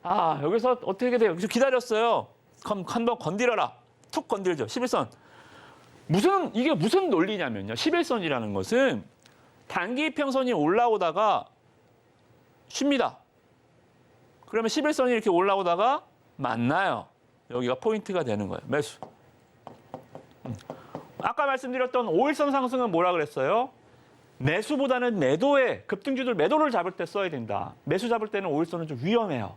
어떻게 돼요? 여기서 기다렸어요. 한번 건드려라. 툭 건들죠. 11선. 이게 무슨 논리냐면요. 11선이라는 것은 단기 이평선이 올라오다가 쉽니다. 그러면 11선이 이렇게 올라오다가 만나요. 여기가 포인트가 되는 거예요. 매수. 아까 말씀드렸던 5일선 상승은 뭐라 그랬어요? 매수보다는 매도에 급등주들 매도를 잡을 때 써야 된다. 매수 잡을 때는 5일선은 좀 위험해요.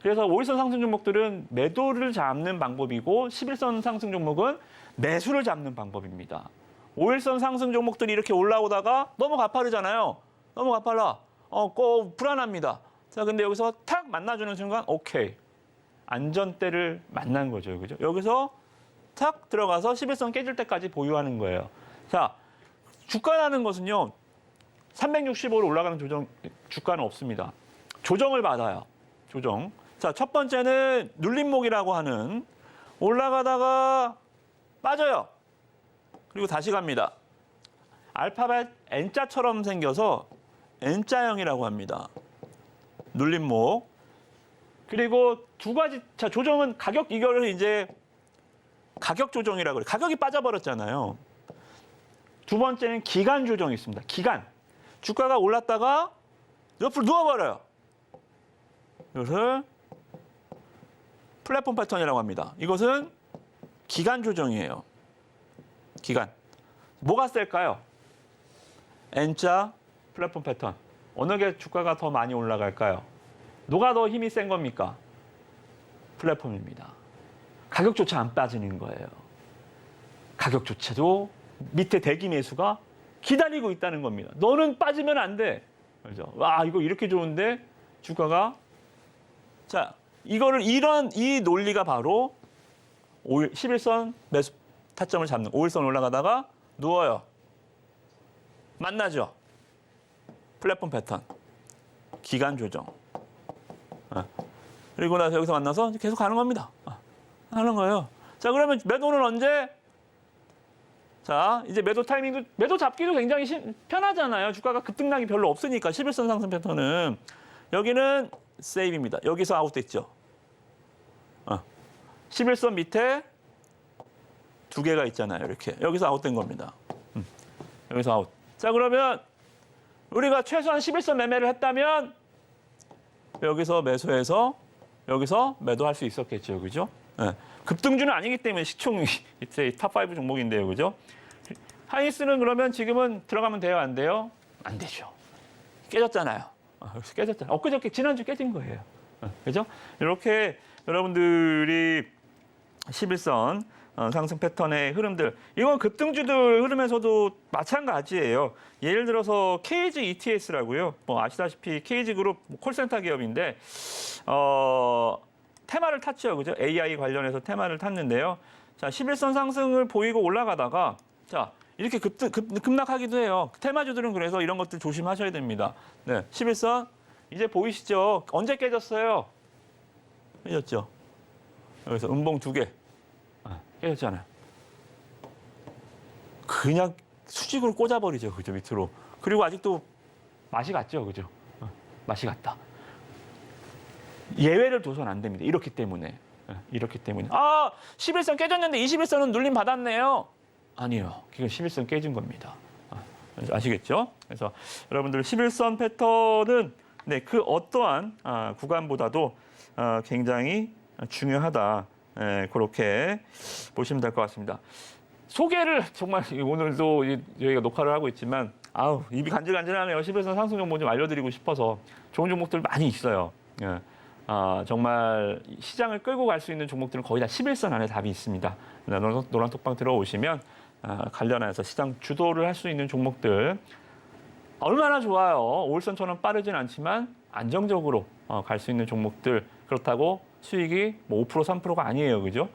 그래서 5일선 상승 종목들은 매도를 잡는 방법이고 11선 상승 종목은 매수를 잡는 방법입니다. 5일선 상승 종목들이 이렇게 올라오다가 너무 가파르잖아요. 너무 가팔라. 불안합니다. 자, 근데 여기서 탁 만나주는 순간 오케이. 안전대를 만난 거죠. 그죠? 여기서 탁 들어가서 11선 깨질 때까지 보유하는 거예요. 자, 주가라는 것은요. 365로 올라가는 주가는 없습니다. 조정을 받아요. 조정. 자, 첫 번째는 눌림목이라고 하는 올라가다가 빠져요. 그리고 다시 갑니다. 알파벳 N자처럼 생겨서 N자형이라고 합니다. 눌림목. 그리고 두 가지, 자, 조정은 이거를 이제 가격 조정이라고 그래요. 가격이 빠져버렸잖아요. 두 번째는 기간 조정이 있습니다. 기간. 주가가 올랐다가 옆으로 누워버려요. 이것을 플랫폼 패턴이라고 합니다. 이것은 기간 조정이에요. 기간. 뭐가 셀까요? N자 플랫폼 패턴. 어느 게 주가가 더 많이 올라갈까요? 누가 더 힘이 센 겁니까? 플랫폼입니다. 가격조차 안 빠지는 거예요. 가격조차도 밑에 대기 매수가 기다리고 있다는 겁니다. 너는 빠지면 안 돼. 그렇죠? 와, 이거 이렇게 좋은데 주가가 자, 이 논리가 바로 11선 매수 타점을 잡는 5일선 올라가다가 누워요. 만나죠. 플랫폼 패턴. 기간 조정. 그리고 나서 여기서 만나서 계속 가는 겁니다. 하는 거예요. 자, 그러면 매도는 언제? 자, 이제 매도 타이밍도, 매도 잡기도 굉장히 편하잖아요. 주가가 급등락이 별로 없으니까 11선 상승 패턴은. 여기는 세이브입니다. 여기서 아웃됐죠. 11선 밑에 두 개가 있잖아요. 이렇게. 여기서 아웃된 겁니다. 여기서 아웃. 자, 그러면 우리가 최소한 11선 매매를 했다면 여기서 매수해서 여기서 매도할 수 있었겠죠. 그죠? 네. 급등주는 아니기 때문에 시총이 탑5 종목인데요. 그죠? 하이닉스는 그러면 지금은 들어가면 돼요? 안 돼요? 안 되죠. 깨졌잖아요. 깨졌잖아요. 엊그저께 지난주 깨진 거예요. 그죠? 이렇게 여러분들이 11선 상승 패턴의 흐름들. 이건 급등주들 흐름에서도 마찬가지예요. 예를 들어서 KG ETS라고요. 뭐 아시다시피 KG 그룹 콜센터 기업인데 테마를 탔죠. 그죠? AI 관련해서 테마를 탔는데요. 자, 11선 상승을 보이고 올라가다가 자, 이렇게 급락하기도 해요. 테마주들은 그래서 이런 것들 조심하셔야 됩니다. 네, 11선 이제 보이시죠? 언제 깨졌어요? 깨졌죠. 여기서 음봉 2개. 깨졌잖아요. 그냥 수직으로 꽂아버리죠. 그죠? 밑으로. 그리고 아직도 맛이 갔죠. 그죠? 맛이 갔다. 예외를 둬서는 안 됩니다. 이렇기 때문에. 이렇기 때문에. 11선 깨졌는데 21선은 눌림 받았네요. 아니요. 그건 11선 깨진 겁니다. 아시겠죠? 그래서 여러분들 11선 패턴은 네, 그 어떠한 구간보다도 굉장히 중요하다. 네, 그렇게 보시면 될 것 같습니다. 소개를 정말 오늘도 저희가 녹화를 하고 있지만 아우, 입이 간질간질하네요. 11선 상승 정보 좀 알려드리고 싶어서 좋은 종목들 많이 있어요. 예. 정말 시장을 끌고 갈 수 있는 종목들은 거의 다 11선 안에 답이 있습니다. 노란톡방 들어오시면 관련해서 시장 주도를 할 수 있는 종목들 얼마나 좋아요. 5일선처럼 빠르진 않지만 안정적으로 갈 수 있는 종목들. 그렇다고 수익이 뭐 5% 3%가 아니에요. 그죠?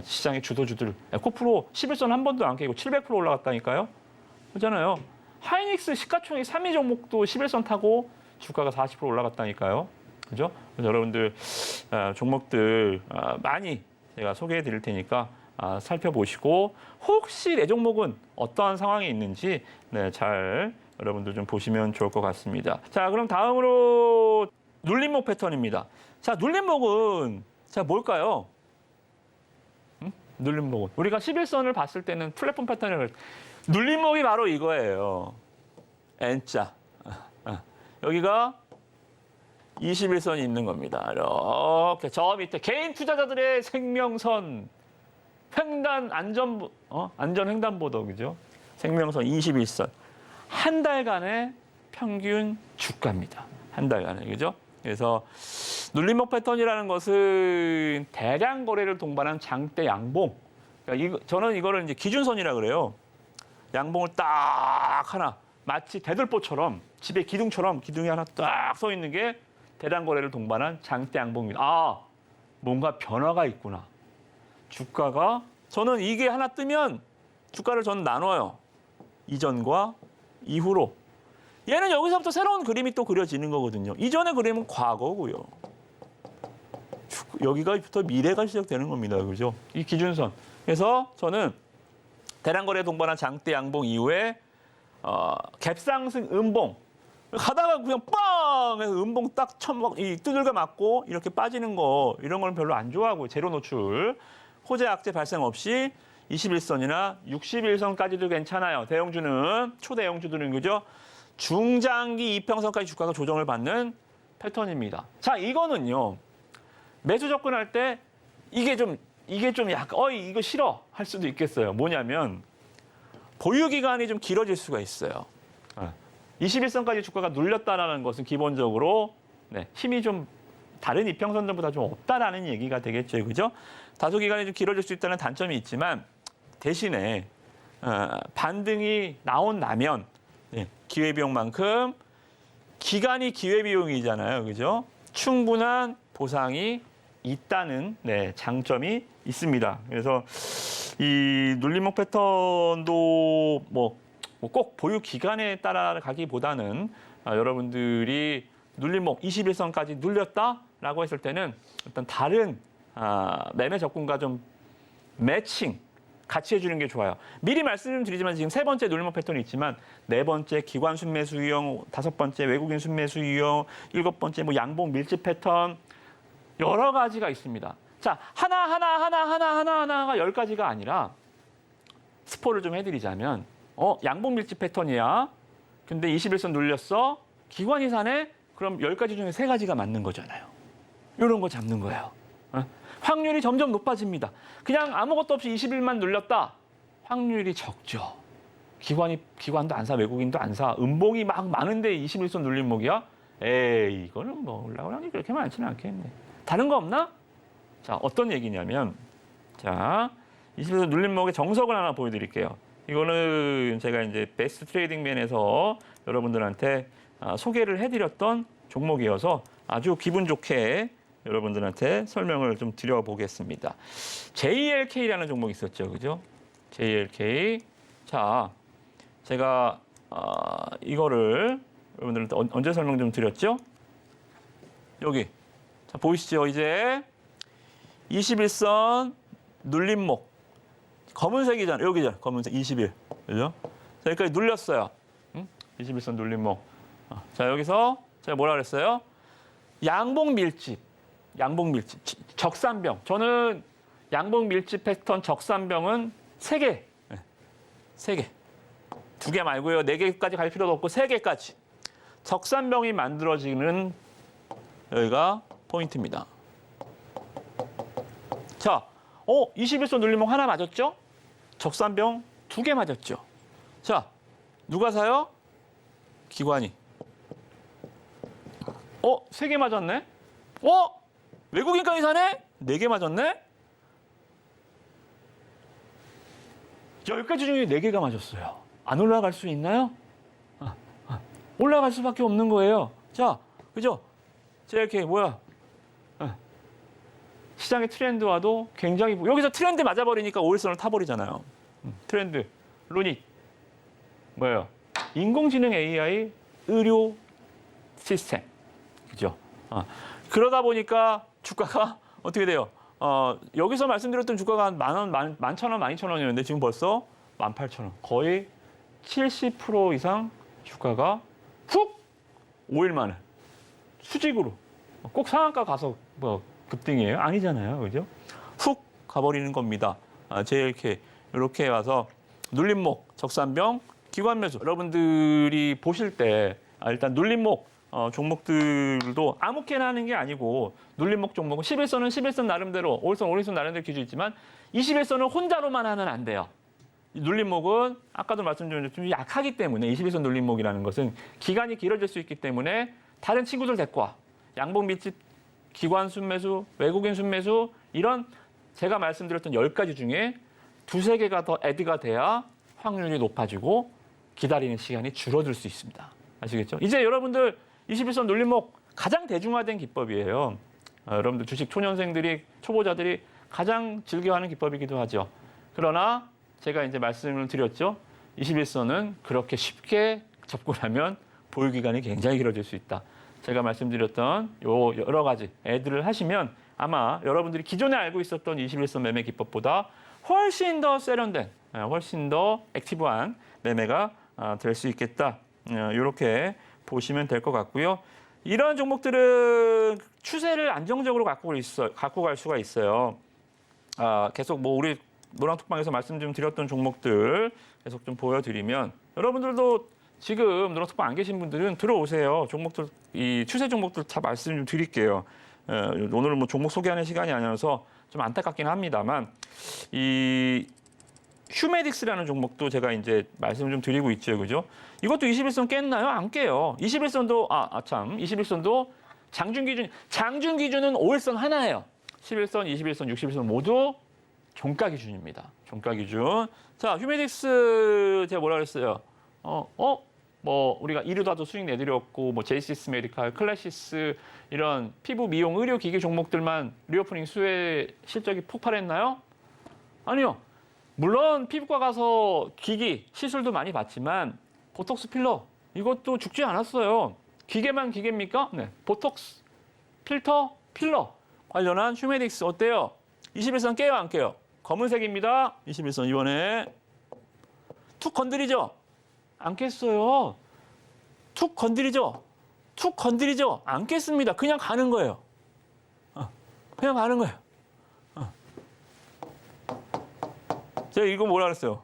시장의 주도주들. 에코프로 11선 한 번도 안 깨고 700% 올라갔다니까요. 그렇잖아요. 하이닉스 시가총액 3위 종목도 11선 타고 주가가 40% 올라갔다니까요. 그죠? 그래서 여러분들 종목들 많이 제가 소개해 드릴 테니까 살펴보시고 혹시 내 종목은 어떠한 상황이 있는지 잘 여러분들 좀 보시면 좋을 것 같습니다. 자, 그럼 다음으로 눌림목 패턴입니다. 자, 눌림목은 자 뭘까요? 눌림목은 우리가 11선을 봤을 때는 플랫폼 패턴을 눌림목이 바로 이거예요. N자. 여기가 21선이 있는 겁니다. 이렇게 저 밑에 개인 투자자들의 생명선 횡단 안전횡단보도 그죠? 생명선 21선. 한 달간의 평균 주가입니다. 한 달간에 그죠? 그래서 눌림목 패턴이라는 것은 대량 거래를 동반한 장대 양봉. 그러니까 저는 이거를 이제 기준선이라 그래요. 양봉을 딱 하나 마치 대들보처럼 집에 기둥처럼 기둥이 하나 딱 서 있는 게 대량 거래를 동반한 장대 양봉입니다. 뭔가 변화가 있구나. 주가가 저는 이게 하나 뜨면 주가를 저는 나눠요. 이전과 이후로. 얘는 여기서부터 새로운 그림이 또 그려지는 거거든요. 이전의 그림은 과거고요. 여기가부터 미래가 시작되는 겁니다. 그죠? 이 기준선. 그래서 저는 대량 거래 동반한 장대 양봉 이후에 갭상승 음봉. 가다가 그냥 빵 해서 음봉 딱 이 두들겨 맞고 이렇게 빠지는 거 이런 걸 별로 안 좋아하고 제로 노출 호재 악재 발생 없이 21선이나 61선까지도 괜찮아요. 대형주는 초대형주들은 그죠? 중장기 이평선까지 주가가 조정을 받는 패턴입니다. 자, 이거는요. 매수 접근할 때 이게 좀 약간 이거 싫어 할 수도 있겠어요. 뭐냐면 보유 기간이 좀 길어질 수가 있어요. 21선까지 주가가 눌렸다라는 것은 기본적으로 힘이 좀 다른 이평선들보다 좀 없다라는 얘기가 되겠죠. 그죠? 다소 기간이 좀 길어질 수 있다는 단점이 있지만 대신에 반등이 나면 기회비용만큼 기간이 기회비용이잖아요. 그죠? 충분한 보상이 있다는 장점이 있습니다. 그래서 이 눌림목 패턴도 꼭 보유 기간에 따라 가기보다는 여러분들이 눌림목 21선까지 눌렸다라고 했을 때는 어떤 다른 매매 접근과 좀 매칭 같이 해주는 게 좋아요. 미리 말씀드리지만 지금 세 번째 눌림목 패턴이 있지만 네 번째 기관 순매수 유형, 다섯 번째 외국인 순매수 유형, 일곱 번째 양봉 밀집 패턴 여러 가지가 있습니다. 자, 하나가 10가지가 아니라 스포를 좀 해드리자면 양봉 밀집 패턴이야. 근데 21선 눌렸어. 기관이 사네. 그럼 10가지 중에 3가지가 맞는 거잖아요. 이런 거 잡는 거예요. 확률이 점점 높아집니다. 그냥 아무것도 없이 21만 눌렸다. 확률이 적죠. 기관도 안 사, 외국인도 안 사. 음봉이 막 많은데 21선 눌림목이야? 에이, 이거는 올라올 확률이 그렇게 많지는 않겠네. 다른 거 없나? 자, 어떤 얘기냐면, 자, 21선 눌림목의 정석을 하나 보여드릴게요. 이거는 제가 이제 베스트 트레이딩맨에서 여러분들한테 소개를 해드렸던 종목이어서 아주 기분 좋게 여러분들한테 설명을 좀 드려보겠습니다. JLK라는 종목이 있었죠. 그죠? JLK. 자, 제가 이거를 여러분들한테 언제 설명 좀 드렸죠? 여기. 자, 보이시죠? 이제 21선 눌림목. 검은색이잖아요. 여기죠. 검은색 21. 그죠? 자, 여기까지 눌렸어요. 21선 눌림목. 자, 여기서 제가 뭐라 그랬어요? 양봉 밀집. 적산병. 저는 양봉 밀집 패턴 적산병은 3개. 3개. 2개 말고요. 4개까지 갈 필요도 없고 3개까지. 적산병이 만들어지는 여기가 포인트입니다. 자, 21선 눌림목 하나 맞았죠? 적산병 2개 맞았죠? 자, 누가 사요? 기관이. 3개 맞았네? 외국인까지 사네? 4개 맞았네? 10가지 중에 4개가 맞았어요. 안 올라갈 수 있나요? 올라갈 수밖에 없는 거예요. 자, 그죠? JLK 뭐야? 시장의 트렌드와도 굉장히 여기서 트렌드 맞아버리니까 5일선을 타버리잖아요. 트렌드, 루닉 뭐예요? 인공지능 AI 의료 시스템, 그죠? 그러다 보니까 주가가 어떻게 돼요? 여기서 말씀드렸던 주가가 한 10,000원, 12,000원이었는데 지금 벌써 18,000원. 거의 70% 이상 주가가 훅 5일 만에 수직으로 꼭 상한가 가서 뭐 급등이에요? 아니잖아요. 그죠? 훅 가버리는 겁니다. JLK 이렇게 와서 눌림목, 적산병, 기관 매수. 여러분들이 보실 때 일단 눌림목 종목들도 아무렇게나 하는 게 아니고 눌림목 종목은 11선은 나름대로 5일선 나름대로 기준이 있지만 21선은 혼자로만 하면 안 돼요. 눌림목은 아까도 말씀드렸지만 좀 약하기 때문에 21선 눌림목이라는 것은 기간이 길어질 수 있기 때문에 다른 친구들 데리고 와. 양봉 밀집, 기관 순매수, 외국인 순매수 이런 제가 말씀드렸던 10가지 중에 2-3개가 더 애드가 돼야 확률이 높아지고 기다리는 시간이 줄어들 수 있습니다. 아시겠죠? 이제 여러분들 21선 눌림목 가장 대중화된 기법이에요. 여러분들 주식 초년생들이 초보자들이 가장 즐겨하는 기법이기도 하죠. 그러나 제가 이제 말씀을 드렸죠. 21선은 그렇게 쉽게 접근하면 보유 기간이 굉장히 길어질 수 있다. 제가 말씀드렸던 요 여러 가지 애들을 하시면 아마 여러분들이 기존에 알고 있었던 21선 매매 기법보다 훨씬 더 세련된, 훨씬 더 액티브한 매매가 될 수 있겠다. 이렇게 보시면 될 것 같고요. 이러한 종목들은 추세를 안정적으로 갖고 갈 수가 있어요. 계속 뭐 우리 노랑톡방에서 말씀 좀 드렸던 종목들 계속 좀 보여드리면 여러분들도 지금 노랑톡방 안 계신 분들은 들어오세요. 종목들 이 추세 종목들 다 말씀 좀 드릴게요. 오늘은 뭐 종목 소개하는 시간이 아니어서 좀 안타깝긴 합니다만 이 휴메딕스라는 종목도 제가 이제 말씀을 좀 드리고 있죠, 그죠? 이것도 21선 깼나요? 안 깨요. 21선도 21선도 장중 기준은 5일선 하나예요. 11선, 21선, 61선 모두 종가 기준입니다. 종가 기준. 자, 휴메딕스 제가 뭐라 그랬어요? 뭐 우리가 이르다도 수익 내드렸고 뭐 제이시스 메디칼, 클래시스 이런 피부 미용 의료 기기 종목들만 리오프닝 수혜 실적이 폭발했나요? 아니요. 물론 피부과 가서 기기 시술도 많이 받지만 보톡스 필러 이것도 죽지 않았어요. 기계만 기계입니까? 네. 보톡스, 필터, 필러 관련한 휴메딕스 어때요? 21선 깨요, 안 깨요? 검은색입니다. 21선 이번에 툭 건드리죠? 안 깼어요. 툭 건드리죠? 툭 건드리죠? 안 깼습니다. 그냥 가는 거예요. 그냥 가는 거예요. 제가 이거 뭐라 그랬어요?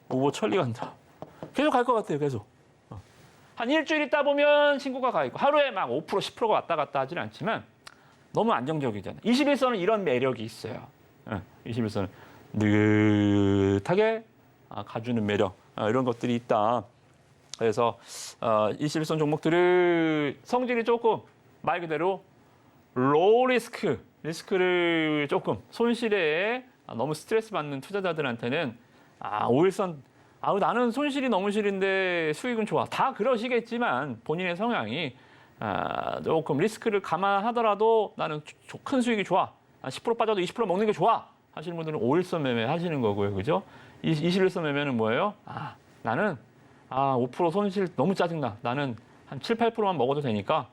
오버 천리 간다. 계속 갈 것 같아요. 계속. 한 일주일 있다 보면 신고가 가 있고 하루에 막 5%, 10%가 왔다 갔다 하지는 않지만 너무 안정적이잖아요. 21선은 이런 매력이 있어요. 21선은 느긋하게 가주는 매력 이런 것들이 있다. 그래서 21선 종목들을 성질이 조금 말 그대로 로우 리스크를 조금 손실에 너무 스트레스 받는 투자자들한테는 5일선 나는 손실이 너무 싫은데 수익은 좋아. 다 그러시겠지만 본인의 성향이 조금 리스크를 감안하더라도 나는 큰 수익이 좋아. 10% 빠져도 20% 먹는 게 좋아. 하시는 분들은 5일선 매매 하시는 거고요. 그죠? 21선 매매는 뭐예요? 나는 5% 손실 너무 짜증나. 나는 한 7, 8%만 먹어도 되니까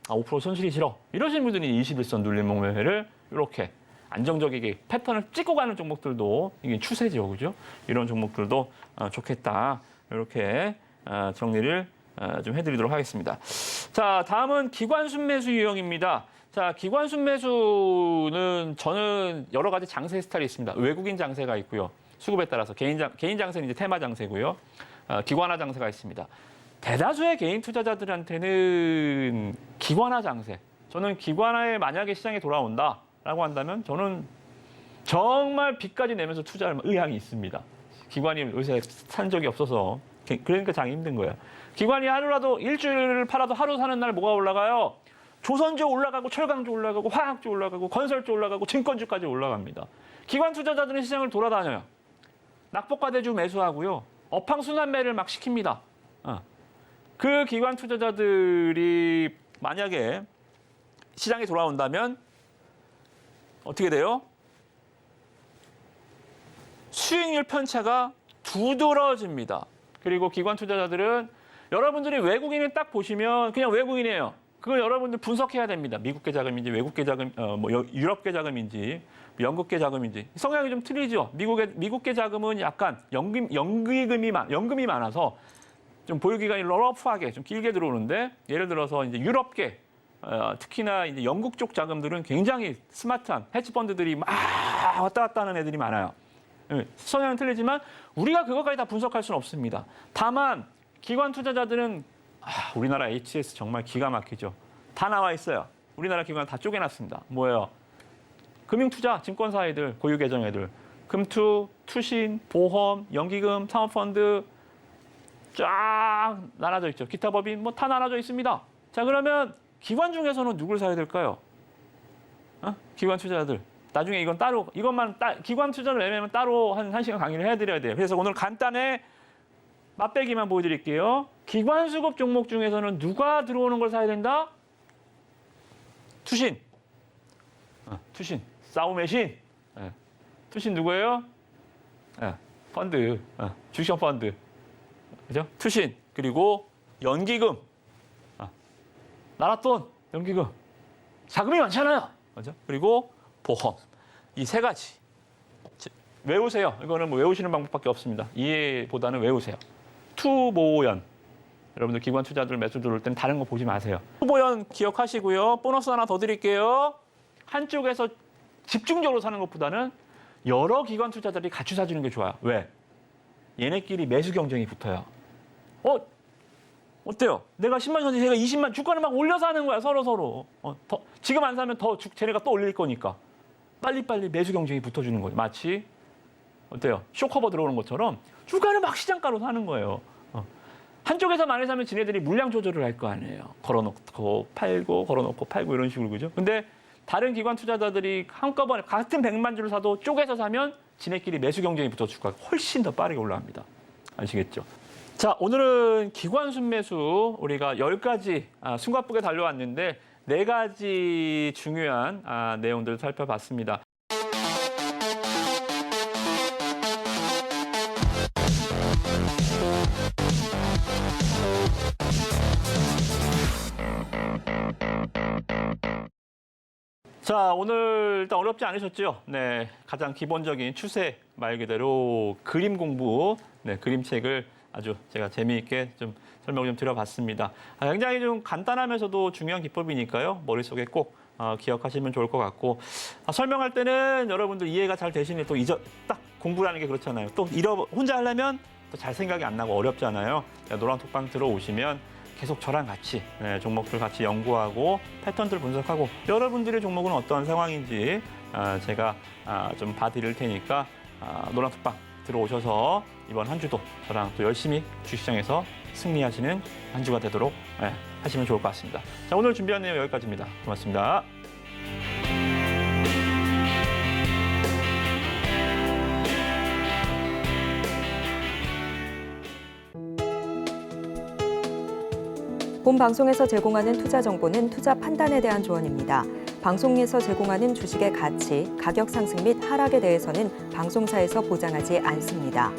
5% 손실이 싫어. 이러시는 분들이 21선 눌림목 매매를 이렇게 안정적이게 패턴을 찍고 가는 종목들도 이게 추세죠. 그죠? 이런 종목들도 좋겠다. 이렇게 정리를 좀 해드리도록 하겠습니다. 자, 다음은 기관 순매수 유형입니다. 자, 기관 순매수는 저는 여러 가지 장세 스타일이 있습니다. 외국인 장세가 있고요. 수급에 따라서 개인 장세는 이제 테마 장세고요. 기관화 장세가 있습니다. 대다수의 개인 투자자들한테는 기관화 장세. 저는 기관화에 만약에 시장에 돌아온다라고 한다면 저는 정말 빚까지 내면서 투자할 의향이 있습니다. 기관이 요새 산 적이 없어서 그러니까 장이 힘든 거예요. 기관이 하루라도 일주일을 팔아도 하루 사는 날 뭐가 올라가요? 조선주 올라가고 철강주 올라가고 화학주 올라가고 건설주 올라가고 증권주까지 올라갑니다. 기관 투자자들은 시장을 돌아다녀요. 낙폭과대주 매수하고요. 업황순환매를 막 시킵니다. 그 기관 투자자들이 만약에 시장에 돌아온다면 어떻게 돼요? 수익률 편차가 두드러집니다. 그리고 기관 투자자들은 여러분들이 외국인을 딱 보시면 그냥 외국인이에요. 그걸 여러분들 분석해야 됩니다. 미국계 자금인지 외국계 자금, 유럽계 자금인지 영국계 자금인지 성향이 좀 틀리죠. 미국계 자금은 약간 연금이 많아서 좀 보유 기간이 러프하게 좀 길게 들어오는데 예를 들어서 이제 유럽계 특히나 이제 영국 쪽 자금들은 굉장히 스마트한 헤지 펀드들이 막 왔다 갔다 하는 애들이 많아요. 성향은 틀리지만 우리가 그것까지 다 분석할 수는 없습니다. 다만 기관 투자자들은 우리나라 HTS 정말 기가 막히죠. 다 나와 있어요. 우리나라 기관 다 쪼개놨습니다. 뭐예요? 금융투자, 증권사 애들, 고유계정 애들, 금투, 투신, 보험, 연기금, 사모펀드 쫙 나눠져 있죠. 기타 법인 뭐 다 나눠져 있습니다. 자, 그러면 기관 중에서는 누굴 사야 될까요? 기관 투자자들. 나중에 이건 따로 기관 투자를 내면 따로 한 시간 강의를 해드려야 돼요. 그래서 오늘 간단히 맛배기만 보여드릴게요. 기관 수급 종목 중에서는 누가 들어오는 걸 사야 된다? 투신. 투신. 싸움의 투신 누구예요? 펀드. 주식 펀드. 그죠? 투신. 그리고 연기금. 나랏돈. 연기금. 자금이 많잖아요. 그죠? 그리고 보험. 이 세 가지. 외우세요. 이거는 뭐 외우시는 방법밖에 없습니다. 이해보다는 외우세요. 투보연. 여러분들 기관 투자들 매수 들어올 때는 다른 거 보지 마세요. 투보연 기억하시고요. 보너스 하나 더 드릴게요. 한쪽에서 집중적으로 사는 것보다는 여러 기관 투자자들이 같이 사주는 게 좋아요. 왜? 얘네끼리 매수 경쟁이 붙어요. 어때요? 내가 10만 줬는데 제가 20만 주가를 막 올려서 하는 거야. 서로. 지금 안 사면 더 쟤네가 또 올릴 거니까. 빨리빨리 매수 경쟁이 붙어주는 거예요. 마치 어때요? 쇼커버 들어오는 것처럼 주가를 막 시장가로 사는 거예요. 한쪽에서 많이 사면 지네들이 물량 조절을 할 거 아니에요. 걸어놓고 팔고 이런 식으로 그죠? 근데 다른 기관 투자자들이 한꺼번에 같은 100만 주를 사도 쪼개서 사면 지네끼리 매수 경쟁이 붙어 주가가 훨씬 더 빠르게 올라갑니다. 아시겠죠? 자, 오늘은 기관 순매수 우리가 10가지 숨가쁘게 달려왔는데 4가지 중요한 내용들을 살펴봤습니다. 자, 오늘 일단 어렵지 않으셨죠? 네, 가장 기본적인 추세 말 그대로 그림 공부, 그림책을 아주 제가 재미있게 좀 설명을 좀 드려봤습니다. 굉장히 좀 간단하면서도 중요한 기법이니까요. 머릿속에 꼭 기억하시면 좋을 것 같고 설명할 때는 여러분들 이해가 잘 되시니 또 딱 공부라는 게 그렇잖아요. 또 혼자 하려면 또 잘 생각이 안 나고 어렵잖아요. 노란톡방 들어오시면 계속 저랑 같이 종목들 같이 연구하고 패턴들 분석하고 여러분들의 종목은 어떤 상황인지 제가 좀 봐드릴 테니까 노란톡방 들어오셔서 이번 한 주도 저랑 또 열심히 주식시장에서 승리하시는 한 주가 되도록 하시면 좋을 것 같습니다. 자, 오늘 준비한 내용 여기까지입니다. 고맙습니다. 본 방송에서 제공하는 투자 정보는 투자 판단에 대한 조언입니다. 방송에서 제공하는 주식의 가치, 가격 상승 및 하락에 대해서는 방송사에서 보장하지 않습니다.